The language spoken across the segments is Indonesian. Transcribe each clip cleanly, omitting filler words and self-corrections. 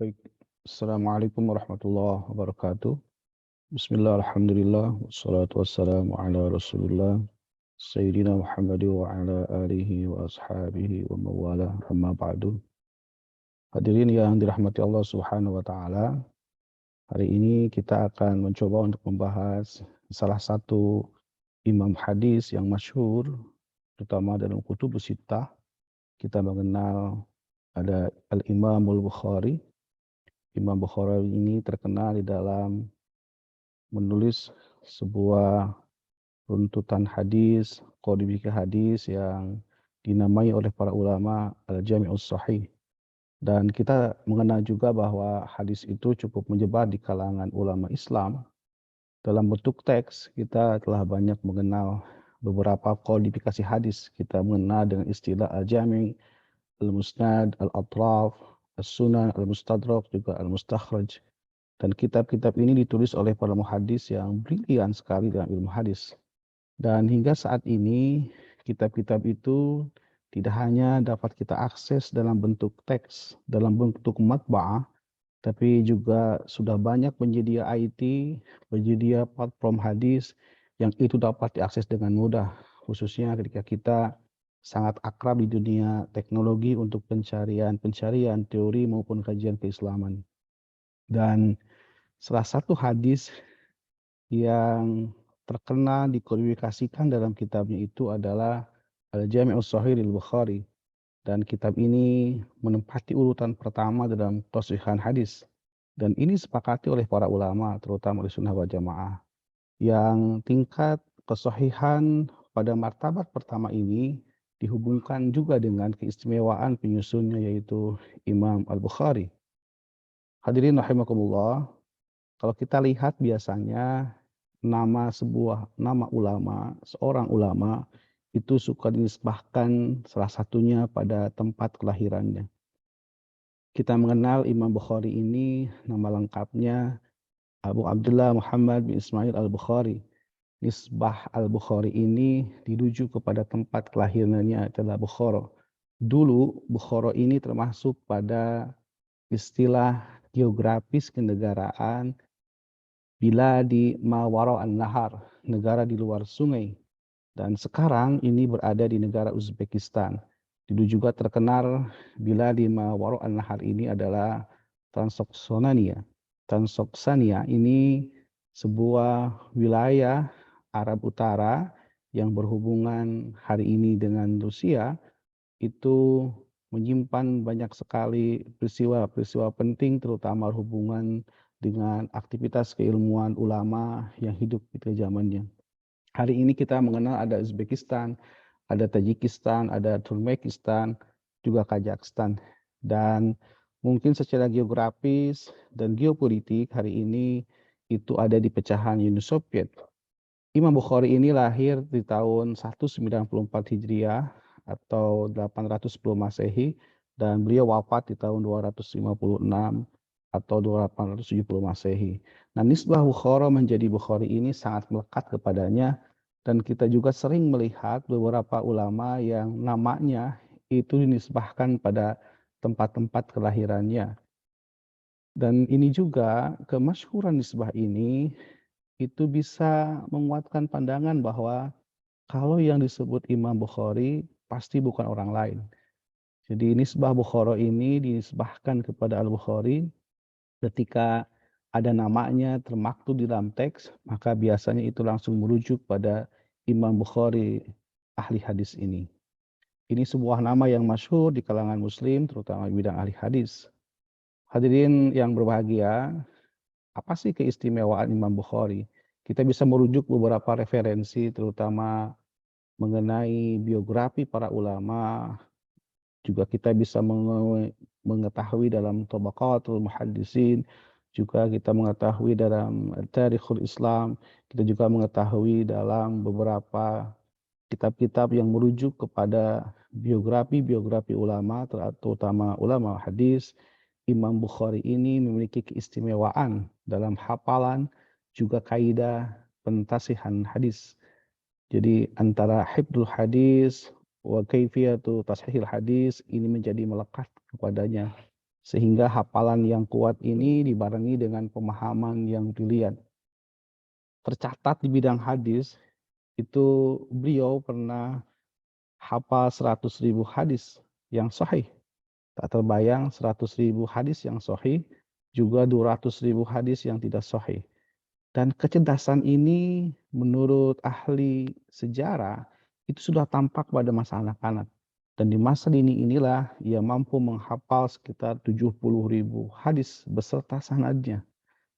Baik. Assalamualaikum warahmatullahi wabarakatuh. Bismillah, alhamdulillah, wassalatu wassalamu ala rasulillah, Sayyidina Muhammad wa ala alihi wa ashabihi wa mawala, amma ba'du. Hadirin yang dirahmati Allah subhanahu wa ta'ala, hari ini kita akan mencoba untuk membahas salah satu imam hadis yang masyhur, terutama dalam kutubus sittah. Kita mengenal ada Al-Imamul Bukhari. Imam Bukhari ini terkenal di dalam menulis sebuah runtutan hadis, kodifikasi hadis yang dinamai oleh para ulama Al-Jami'us Sahih. Dan kita mengenal juga bahwa hadis itu cukup menyebar di kalangan ulama Islam. Dalam bentuk teks, kita telah banyak mengenal beberapa kodifikasi hadis. Kita mengenal dengan istilah Al-Jami', Al-Musnad, Al-Atraf, As-Sunan, Al-Mustadrak, juga Al-Mustakhraj. Dan kitab-kitab ini ditulis oleh para muhadis yang brilian sekali dalam ilmu hadis. Dan hingga saat ini, kitab-kitab itu tidak hanya dapat kita akses dalam bentuk teks, dalam bentuk matba'ah, tapi juga sudah banyak penyedia IT, penyedia platform hadis yang itu dapat diakses dengan mudah, khususnya ketika kita sangat akrab di dunia teknologi untuk pencarian teori maupun kajian keislaman. Dan salah satu hadis yang terkenal dikodifikasikan dalam kitabnya itu adalah Al-Jami'us Shahih Al-Bukhari, dan kitab ini menempati urutan pertama dalam tashihan hadis, dan ini disepakati oleh para ulama terutama di Sunnah wal Jamaah yang tingkat kesahihan pada martabat pertama ini dihubungkan juga dengan keistimewaan penyusunnya, yaitu Imam Al-Bukhari. Hadirin rahimakumullah, kalau kita lihat biasanya nama ulama, seorang ulama itu suka dinisbahkan salah satunya pada tempat kelahirannya. Kita mengenal Imam Bukhari ini, nama lengkapnya Abu Abdullah Muhammad bin Ismail Al-Bukhari. Nisbah Al-Bukhari ini dirujuk kepada tempat kelahirannya adalah Bukhara. Dulu Bukhara ini termasuk pada istilah geografis kenegaraan bila di Mawara an-Nahar, negara di luar sungai. Dan sekarang ini berada di negara Uzbekistan. Dulu juga terkenal bila di Mawara an-Nahar ini adalah Transoksania. Transoksania ini sebuah wilayah Arab Utara yang berhubungan hari ini dengan Rusia, itu menyimpan banyak sekali peristiwa-peristiwa penting, terutama hubungan dengan aktivitas keilmuan ulama yang hidup pada zamannya. Hari ini kita mengenal ada Uzbekistan, ada Tajikistan, ada Turkmenistan, juga Kazakhstan. Dan mungkin secara geografis dan geopolitik hari ini itu ada di pecahan Uni Soviet. Imam Bukhari ini lahir di tahun 194 Hijriah atau 810 Masehi, dan beliau wafat di tahun 256 atau 870 Masehi. Nah, nisbah Bukhara menjadi Bukhari ini sangat melekat kepadanya, dan kita juga sering melihat beberapa ulama yang namanya itu dinisbahkan pada tempat-tempat kelahirannya. Dan ini juga kemasyhuran nisbah ini itu bisa menguatkan pandangan bahwa kalau yang disebut Imam Bukhari pasti bukan orang lain. Jadi nisbah Bukhara ini dinisbahkan kepada Al-Bukhari ketika ada namanya termaktub di dalam teks, maka biasanya itu langsung merujuk pada Imam Bukhari, ahli hadis ini. Ini sebuah nama yang masyhur di kalangan muslim, terutama di bidang ahli hadis. Hadirin yang berbahagia, apa sih keistimewaan Imam Bukhari? Kita bisa merujuk beberapa referensi, terutama mengenai biografi para ulama. Juga kita bisa mengetahui dalam Tabaqatul Muhaddisin, juga kita mengetahui dalam Tarikhul Islam, kita juga mengetahui dalam beberapa kitab-kitab yang merujuk kepada biografi ulama, terutama ulama hadis. Imam Bukhari ini memiliki keistimewaan dalam hafalan, juga kaidah pentasihan hadis. Jadi antara hifdzul hadis wa kaifiyatu tashihil hadis ini menjadi melekat kepadanya. Sehingga hafalan yang kuat ini dibarengi dengan pemahaman yang brilian. Tercatat di bidang hadis, itu beliau pernah hafal 100.000 hadis yang sahih. Tak terbayang 100.000 hadis yang sahih, juga 200.000 hadis yang tidak sahih. Dan kecerdasan ini menurut ahli sejarah itu sudah tampak pada masa anak-anak. Dan di masa dini inilah ia mampu menghafal sekitar 70.000 hadis beserta sanadnya.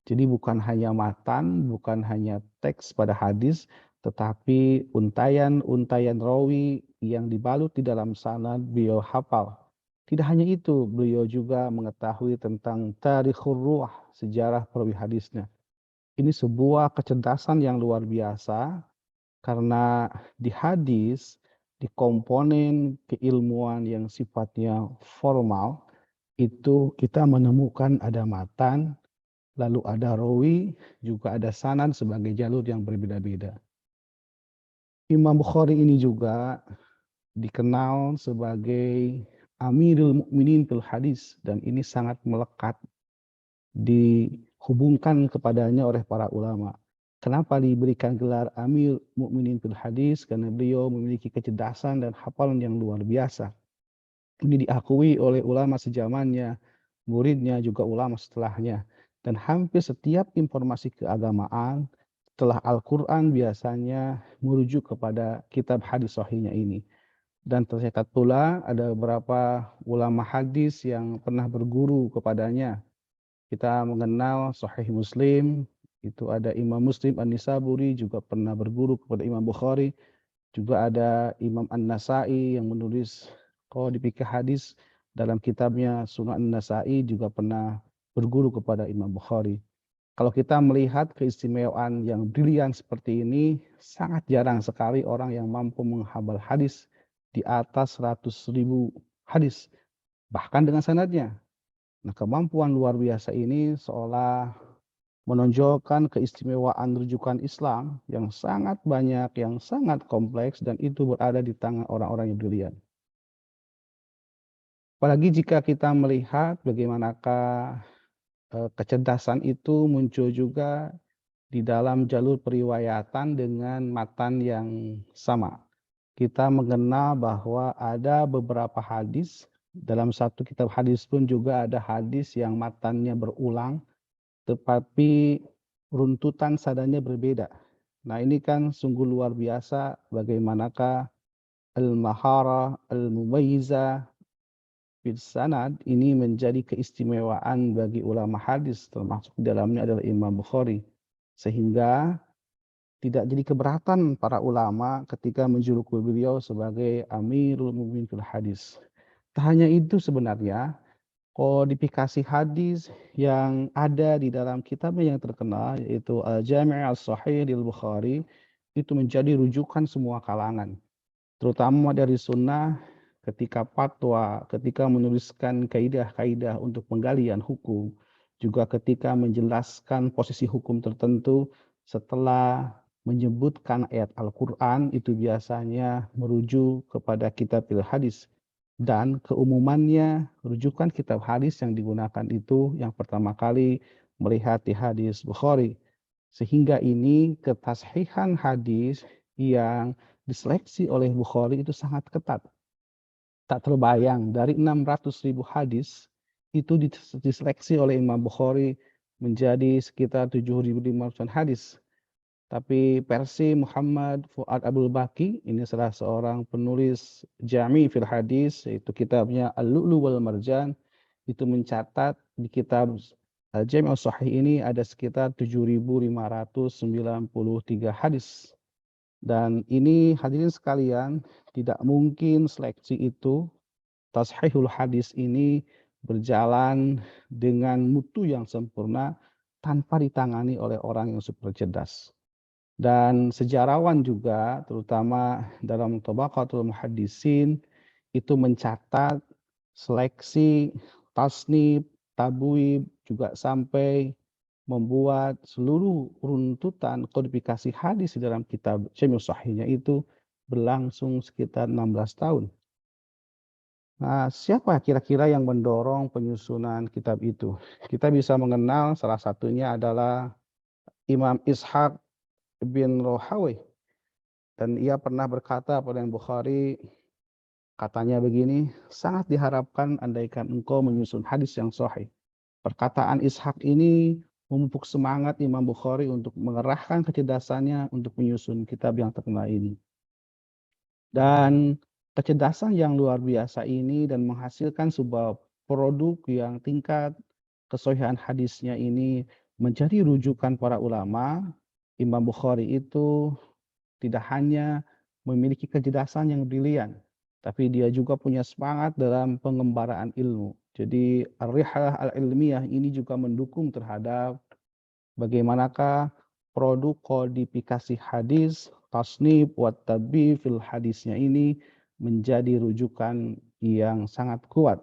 Jadi bukan hanya matan, bukan hanya teks pada hadis, tetapi untayan-untayan rawi yang dibalut di dalam sanad beliau hafal. Tidak hanya itu, beliau juga mengetahui tentang tarikhur ruh, sejarah perawi hadisnya. Ini sebuah kecerdasan yang luar biasa karena di hadis, di komponen keilmuan yang sifatnya formal, itu kita menemukan ada matan, lalu ada rawi, juga ada sanad sebagai jalur yang berbeda-beda. Imam Bukhari ini juga dikenal sebagai Amirul Mukminin fil hadis dan ini sangat melekat dihubungkan kepadanya oleh para ulama. Kenapa diberikan gelar Amir Mukminin fil hadis? Karena beliau memiliki kecerdasan dan hafalan yang luar biasa. Ini diakui oleh ulama sejamannya, muridnya juga ulama setelahnya. Dan hampir setiap informasi keagamaan setelah Al-Quran biasanya merujuk kepada kitab hadis sahihnya ini. Dan tercatat pula ada beberapa ulama hadis yang pernah berguru kepadanya. Kita mengenal Sahih Muslim, itu ada Imam Muslim An-Nisaburi juga pernah berguru kepada Imam Bukhari. Juga ada Imam An-Nasai yang menulis fikih hadis dalam kitabnya Sunan An-Nasai juga pernah berguru kepada Imam Bukhari. Kalau kita melihat keistimewaan yang brilian seperti ini, sangat jarang sekali orang yang mampu menghafal hadis di atas 100.000 hadis, bahkan dengan sanadnya. Nah, kemampuan luar biasa ini seolah menonjolkan keistimewaan rujukan Islam yang sangat banyak, yang sangat kompleks, dan itu berada di tangan orang-orang yang brilian. Apalagi jika kita melihat bagaimanakah kecerdasan itu muncul juga di dalam jalur periwayatan dengan matan yang sama. Kita mengenal bahwa ada beberapa hadis, dalam satu kitab hadis pun juga ada hadis yang matannya berulang, tetapi runtutan sanadnya berbeda. Nah, ini kan sungguh luar biasa bagaimanakah al-maharah al-mumayyizah fil sanad ini menjadi keistimewaan bagi ulama hadis, termasuk di dalamnya adalah Imam Bukhari. Sehingga tidak jadi keberatan para ulama ketika menjuluki beliau sebagai Amirul Mukminin fil hadis. Tak hanya itu sebenarnya, kodifikasi hadis yang ada di dalam kitabnya yang terkenal yaitu Al-Jami' As-Sahih Al-Bukhari itu menjadi rujukan semua kalangan, terutama dari sunnah ketika fatwa, ketika menuliskan kaidah-kaidah untuk penggalian hukum, juga ketika menjelaskan posisi hukum tertentu setelah menyebutkan ayat Al-Quran itu biasanya merujuk kepada kitab hadis. Dan keumumannya rujukan kitab hadis yang digunakan itu yang pertama kali melihat di hadis Bukhari. Sehingga ini ketashihan hadis yang diseleksi oleh Bukhari itu sangat ketat. Tak terbayang dari 600.000 hadis itu diseleksi oleh Imam Bukhari menjadi sekitar 7.500 hadis. Tapi versi Muhammad Fuad Abdul Baqi, ini salah seorang penulis Jami' fil Hadis, yaitu kitabnya Al-Lu'lu' wal Marjan, itu mencatat di kitab Al-Jami' As-Sahih ini ada sekitar 7.593 hadis. Dan ini hadirin sekalian, tidak mungkin seleksi itu, tashihul hadis ini berjalan dengan mutu yang sempurna tanpa ditangani oleh orang yang super cerdas. Dan sejarawan juga, terutama dalam Tabaqatul Muhaddisin, itu mencatat seleksi, tasnif, tabwib, juga sampai membuat seluruh runtutan kodifikasi hadis di dalam kitab Jami' Sahihnya itu berlangsung sekitar 16 tahun. Nah, siapa kira-kira yang mendorong penyusunan kitab itu? Kita bisa mengenal salah satunya adalah Imam Ishaq bin Rohawih, dan ia pernah berkata pada Imam Bukhari, katanya begini, sangat diharapkan andaikan engkau menyusun hadis yang sahih. Perkataan Ishaq ini memupuk semangat Imam Bukhari untuk mengerahkan kecerdasannya untuk menyusun kitab yang terkenal ini. Dan kecerdasan yang luar biasa ini dan menghasilkan sebuah produk yang tingkat kesohihan hadisnya ini menjadi rujukan para ulama. Imam Bukhari itu tidak hanya memiliki kecerdasan yang brilian, tapi dia juga punya semangat dalam pengembaraan ilmu. Jadi ar-rihlah al-ilmiyah ini juga mendukung terhadap bagaimanakah produk kodifikasi hadis, tasnif, wat tabi fil hadisnya ini menjadi rujukan yang sangat kuat.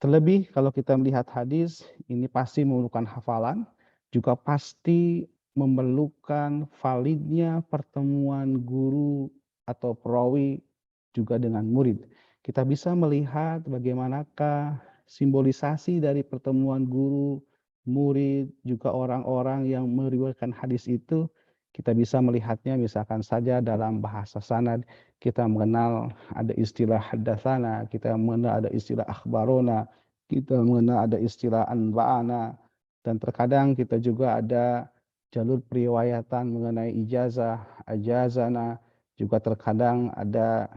Terlebih kalau kita melihat hadis, ini pasti memerlukan hafalan, juga pasti memerlukan validnya pertemuan guru atau perawi juga dengan murid. Kita bisa melihat bagaimanakah simbolisasi dari pertemuan guru, murid, juga orang-orang yang meriwayatkan hadis itu. Kita bisa melihatnya misalkan saja dalam bahasa sanad, kita mengenal ada istilah haddatsana, kita mengenal ada istilah akhbarona, kita mengenal ada istilah anba'ana, dan terkadang kita juga ada jalur periwayatan mengenai ijazah, ajazana, juga terkadang ada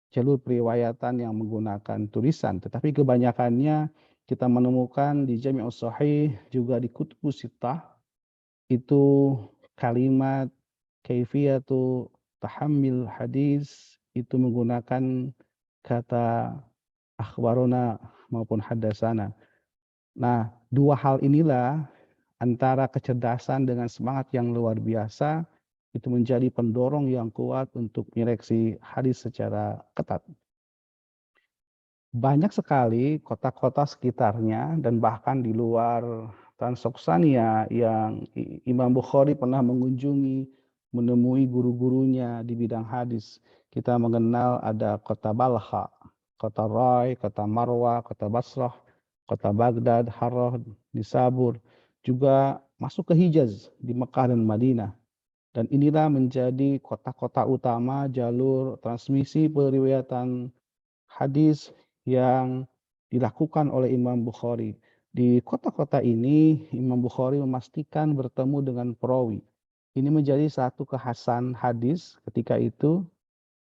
jalur periwayatan yang menggunakan tulisan. Tetapi kebanyakannya kita menemukan di Jami'us Shahih, juga di Kutubus Sittah, itu kalimat kaifiyatu tahammil hadis itu menggunakan kata akhbarona maupun hadasana. Nah, dua hal inilah antara kecerdasan dengan semangat yang luar biasa itu menjadi pendorong yang kuat untuk menyeleksi hadis secara ketat. Banyak sekali kota-kota sekitarnya dan bahkan di luar Transoksania yang Imam Bukhari pernah mengunjungi, menemui guru-gurunya di bidang hadis. Kita mengenal ada kota Balkha, kota Rai, kota Marwa, kota Basrah, kota Baghdad, Harrah, Nisabur, juga masuk ke Hijaz di Mekah dan Madinah. Dan inilah menjadi kota-kota utama jalur transmisi periwayatan hadis yang dilakukan oleh Imam Bukhari. Di kota-kota ini, Imam Bukhari memastikan bertemu dengan perawi. Ini menjadi satu kekhasan hadis ketika itu.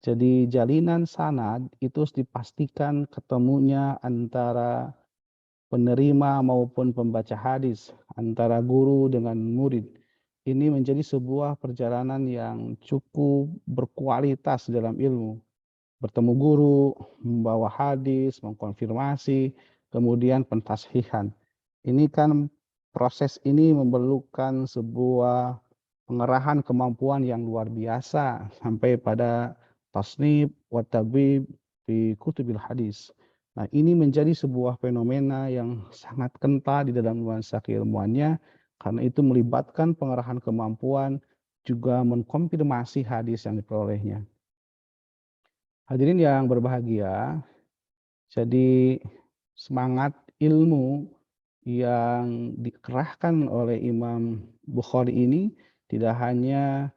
Jadi jalinan sanad itu harus dipastikan ketemunya antara penerima maupun pembaca hadis, antara guru dengan murid. Ini menjadi sebuah perjalanan yang cukup berkualitas dalam ilmu. Bertemu guru, membawa hadis, mengkonfirmasi, kemudian pentashihan. Ini kan proses ini memerlukan sebuah pengerahan kemampuan yang luar biasa sampai pada tasnif wa tabib fi kutubil hadis. Nah, ini menjadi sebuah fenomena yang sangat kental di dalam nuansa keilmuannya karena itu melibatkan pengerahan kemampuan juga mengkonfirmasi hadis yang diperolehnya. Hadirin yang berbahagia, jadi semangat ilmu yang dikerahkan oleh Imam Bukhari ini tidak hanya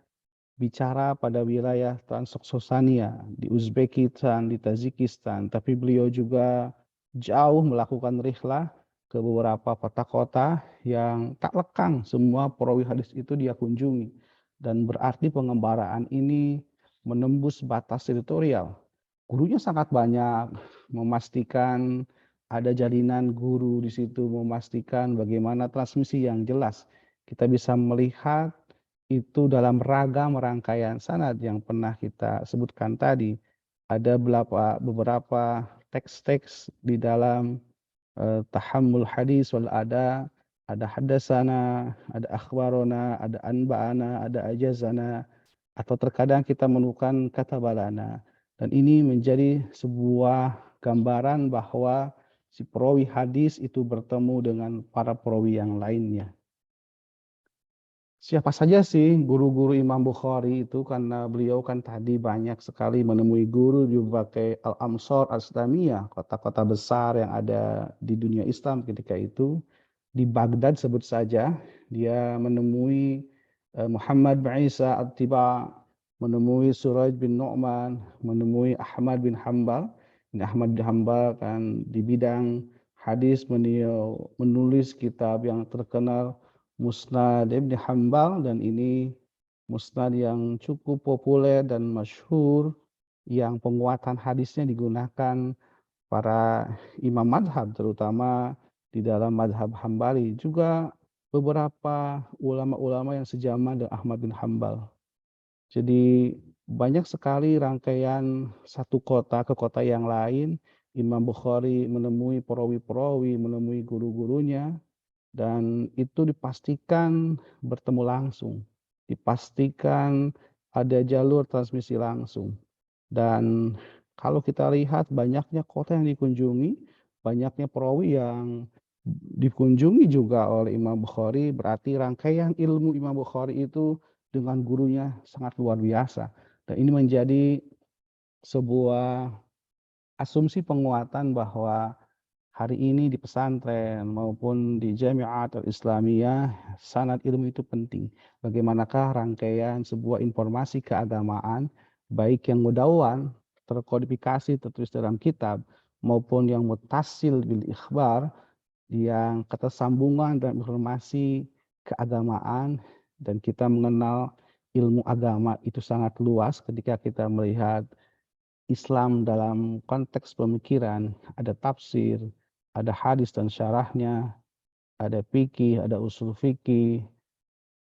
bicara pada wilayah Transoksania, di Uzbekistan, di Tajikistan, tapi beliau juga jauh melakukan rihlah ke beberapa kota-kota yang tak lekang semua perawi hadis itu dia kunjungi. Dan berarti pengembaraan ini menembus batas teritorial. Gurunya sangat banyak, memastikan ada jalinan guru di situ, memastikan bagaimana transmisi yang jelas. Kita bisa melihat itu dalam ragam rangkaian sanad yang pernah kita sebutkan tadi. Ada beberapa teks-teks di dalam tahammul hadis wal ada hadasana, ada akhbarona, ada anba'ana, ada ajazana, atau terkadang kita menemukan kata balana. Dan ini menjadi sebuah gambaran bahwa si perawi hadis itu bertemu dengan para perawi yang lainnya. Siapa saja sih guru-guru Imam Bukhari itu karena beliau kan tadi banyak sekali menemui guru di berbagai Al-Amsar Al-Islamiyah, kota-kota besar yang ada di dunia Islam ketika itu. Di Baghdad sebut saja, dia menemui Muhammad bin Isa At-Tiba, menemui Suraij bin Nu'man, menemui Ahmad bin Hambal. Ini Ahmad bin Hambal kan di bidang hadis beliau menulis kitab yang terkenal Musnad Ibn Hambal, dan ini musnad yang cukup populer dan masyhur yang penguatan hadisnya digunakan para imam madhab, terutama di dalam madhab Hambali, juga beberapa ulama-ulama yang sejaman dengan Ahmad bin Hambal. Jadi banyak sekali rangkaian satu kota ke kota yang lain, Imam Bukhari menemui perawi-perawi, menemui guru-gurunya, dan itu dipastikan bertemu langsung, dipastikan ada jalur transmisi langsung. Dan kalau kita lihat banyaknya kota yang dikunjungi, banyaknya perawi yang dikunjungi juga oleh Imam Bukhari, berarti rangkaian ilmu Imam Bukhari itu dengan gurunya sangat luar biasa. Dan ini menjadi sebuah asumsi penguatan bahwa hari ini di pesantren maupun di Jamiat Al-Islamiyah, sanad ilmu itu penting. Bagaimanakah rangkaian sebuah informasi keagamaan, baik yang mudawwan, terkodifikasi, tertulis dalam kitab, maupun yang mutasil bil ikhbar, yang ketersambungan dalam informasi keagamaan, dan kita mengenal ilmu agama itu sangat luas ketika kita melihat Islam dalam konteks pemikiran, ada tafsir, ada hadis dan syarahnya, ada fikih, ada usul fikih,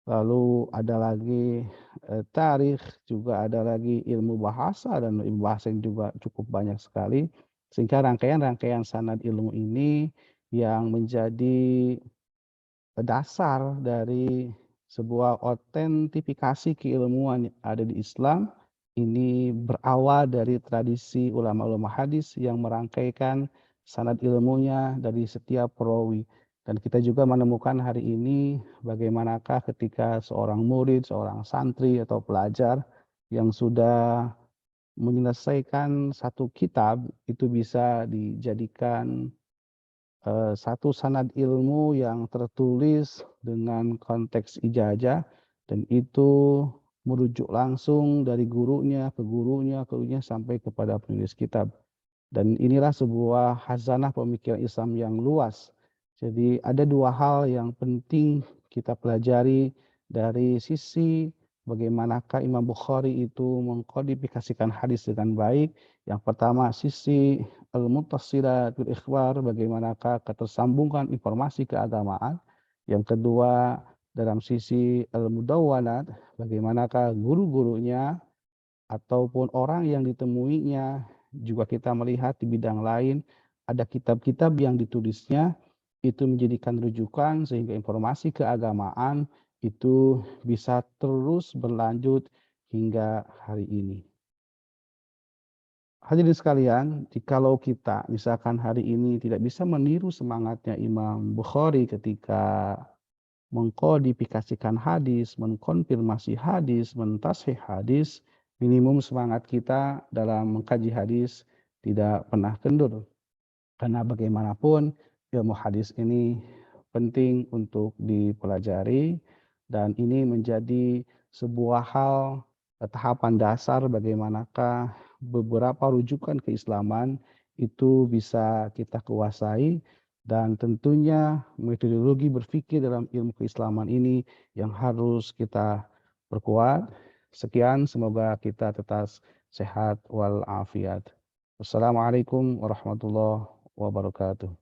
lalu ada lagi tarikh, juga ada lagi ilmu bahasa, dan ilmu bahasa yang juga cukup banyak sekali. Sehingga rangkaian-rangkaian sanad ilmu ini yang menjadi dasar dari sebuah otentifikasi keilmuan yang ada di Islam ini berawal dari tradisi ulama-ulama hadis yang merangkaikan sanad ilmunya dari setiap perawi. Dan kita juga menemukan hari ini bagaimanakah ketika seorang murid, seorang santri atau pelajar yang sudah menyelesaikan satu kitab itu bisa dijadikan satu sanad ilmu yang tertulis dengan konteks ijazah, dan itu merujuk langsung dari gurunya ke gurunya, ke gurunya sampai kepada penulis kitab. Dan inilah sebuah khazanah pemikiran Islam yang luas. Jadi ada dua hal yang penting kita pelajari dari sisi bagaimanakah Imam Bukhari itu mengkodifikasikan hadis dengan baik. Yang pertama sisi al-muttasilat bil ikhbar, bagaimanakah ketersambungan informasi keagamaan. Yang kedua dalam sisi al-mudawwanat, bagaimanakah guru-gurunya ataupun orang yang ditemuinya, juga kita melihat di bidang lain ada kitab-kitab yang ditulisnya itu menjadikan rujukan sehingga informasi keagamaan itu bisa terus berlanjut hingga hari ini. Hadirin sekalian, jikalau kita misalkan hari ini tidak bisa meniru semangatnya Imam Bukhari ketika mengkodifikasikan hadis, mengkonfirmasi hadis, mentashih hadis, minimum semangat kita dalam mengkaji hadis tidak pernah kendur. Karena bagaimanapun ilmu hadis ini penting untuk dipelajari, dan ini menjadi sebuah hal tahapan dasar bagaimanakah beberapa rujukan keislaman itu bisa kita kuasai, dan tentunya metodologi berpikir dalam ilmu keislaman ini yang harus kita perkuat. Sekian, semoga kita tetap sehat walafiat. Wassalamualaikum warahmatullahi wabarakatuh.